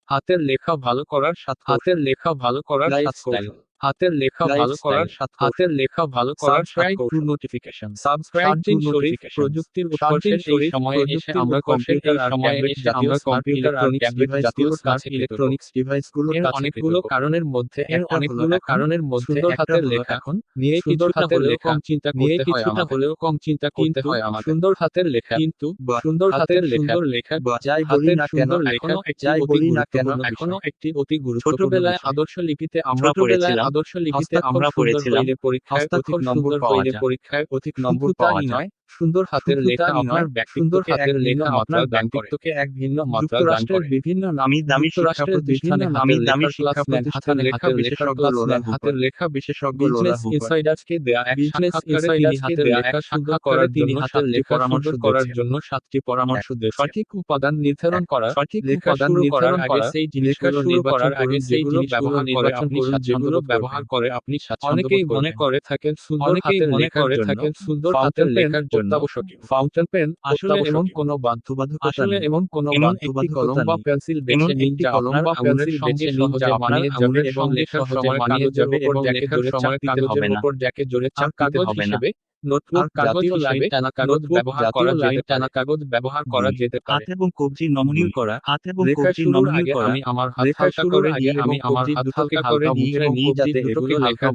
হাতের লেখা ভালো করার সাত কৌশল। হাতের লেখা ভালো করার সাত কৌশল। হাতের লেখা ভালো করার সাত কৌশল। হাতের লেখা ভালো করার সাত কৌশল। নোটিফিকেশন। Subscribe to notification. প্রযুক্তির উৎকর্ষের এই সময়ে এসে আমরা কম্পিউটার আর ট্যাবলেট জাতীয় ইলেকট্রনিক্স ডিভাইসগুলোর কাছে অনেকগুলো কারণের মধ্যে সুন্দর হাতের লেখা এখন নিয়ে কিছুটা হলেও কম চিন্তা করতে হয় আমাদের। সুন্দর হাতের লেখা কিন্তু সুন্দর হাতের লেখা যাই বলি না কেন এখনো একটি অতি গুরুত্বপূর্ণ। ছোটবেলায় আদর্শ লিপিতে আমরা পড়েছিলাম পরীক্ষায় অধিক নম্বর পাওয়া যায়। সুন্দর হাতের লেখা আপনার ব্যক্তিত্বকে এক ভিন্ন মাত্রা দান করে। বিভিন্ন নামি দামি শিক্ষা প্রতিষ্ঠানে হাতের লেখা বিশেষজ্ঞ বিজনেস ইনসাইডার্সকে দেয়া এক সাক্ষাৎকারে তিনি হাতের লেখা পরামর্শ করার জন্য 7টি পরামর্শ দিয়েছেন। সঠিক উপাদান নির্ধারণ করা, সেই জিনিসগুলো ব্যবহার করে আপনি অনেকেই মনে করে থাকেন সুন্দর হাতের লেখার জন্য ফাউন্টেন পেন আসলে এমন কোনো বাধ্যবাধকতা কলম বা পেন্সিল বেছে নিন যা আপনার আঙুলের সঙ্গে সহজে মানিয়ে যাবে এবং লেখার সময় কাগজের উপর কাগজের উপর যাকে জোরে চাপ দিতে হবে না। নোটবুক জাতীয় লাইন টানা কাগজ ব্যবহার করা যেতে পারে। হাত এবং কবজি নমনীয় করা। লেখা শুরুর আগে আমি আমার হাত হালকা করে নিয়ে যাতে এগুলো লেখার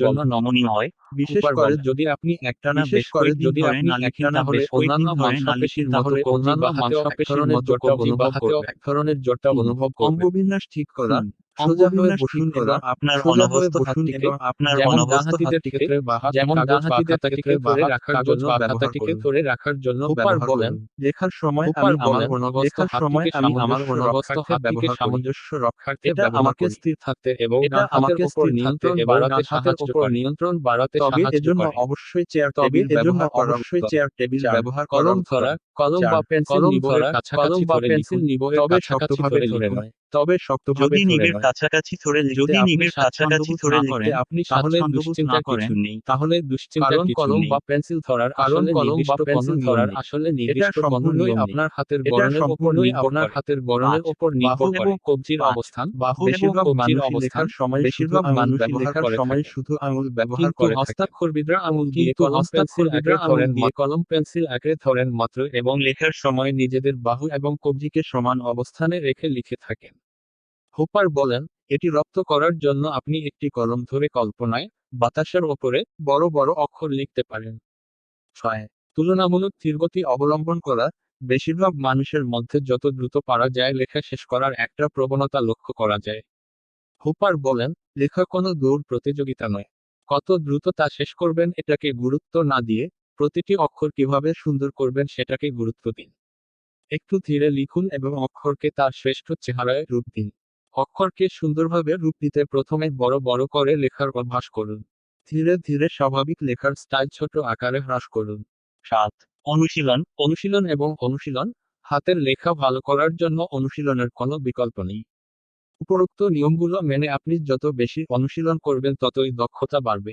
জন্য নমনীয় হয়। বিশেষ করে যদি আপনি একটানা বেশ কয়েকদিন ধরে না লেখেন তাহলে অন্যান্য মাংসপেশির মতো এক ধরনের জড়তা অনুভব করবেন। অঙ্গবিন্যাস ঠিক করা। সোজা হয়ে বসুন এবং আপনার অনবস্ত হাতটিকে ধরে রাখার জন্য ব্যবহার করুন। লেখার সময় আমি আমার অনবস্ত হাতটিকে সামঞ্জস্য রক্ষার্থে আমাকে স্থির থাকতে এবং হাতের উপর নিয়ন্ত্রণ বাড়াতে সাহায্য করে। এজন্য অবশ্যই চেয়ার টেবিল ব্যবহার কলম ধরা, কলম বা পেন্সিল নিবয়ের কাছাকাছি ধরে নয়। তবে শক্তভাবে ধরে নয়। কাছাকাছি ধরে লিখতে আপনি তাহলে দুশ্চিন্তা কিছু নেই। কলম বা পেন্সিল ধরার আসলে নির্দিষ্ট বন্ধনই আপনার হাতের গড়নের উপর নির্ভর করে। কবজির অবস্থান। বেশিরভাগ মানুষ লেখার সময় শুধু আঙুল ব্যবহার করে থাকে। হস্তাক্ষরবিদরা আঙুল দিয়ে কলম পেন্সিল আঁকড়ে ধরেন মাত্র এবং লেখার সময় নিজেদের বাহু এবং কবজিকে সমান অবস্থানে রেখে লিখে থাকেন। হোপার বলেন, এটি রপ্ত করার জন্য আপনি একটি কলম ধরে কল্পনায় বাতাসের ওপরে বড় বড় অক্ষর লিখতে পারেন। 6. তুলনামূলক ধীরগতি অবলম্বন করা। বেশিরভাগ মানুষের মধ্যে যত দ্রুত পারা যায় লেখা শেষ করার একটা প্রবণতা লক্ষ্য করা যায়। হোপার বলেন, লেখা কোনো দৌড় প্রতিযোগিতা নয়। কত দ্রুত তা শেষ করবেন এটাকে গুরুত্ব না দিয়ে প্রতিটি অক্ষর কিভাবে সুন্দর করবেন সেটাকে গুরুত্ব দিন। একটু ধীরে লিখুন এবং অক্ষরকে তার শ্রেষ্ঠ চেহারায় রূপ দিন। অক্ষরকে সুন্দরভাবে রূপ দিতে প্রথমে বড় বড় করে লেখার অভ্যাস করুন। ধীরে ধীরে স্বাভাবিক লেখার স্টাইল ছোট আকারে হ্রাস করুন। 7. অনুশীলন। হাতের লেখা ভালো করার জন্য অনুশীলনের কোনো বিকল্প নেই। উপরোক্ত নিয়মগুলো মেনে আপনি যত বেশি অনুশীলন করবেন ততই দক্ষতা বাড়বে।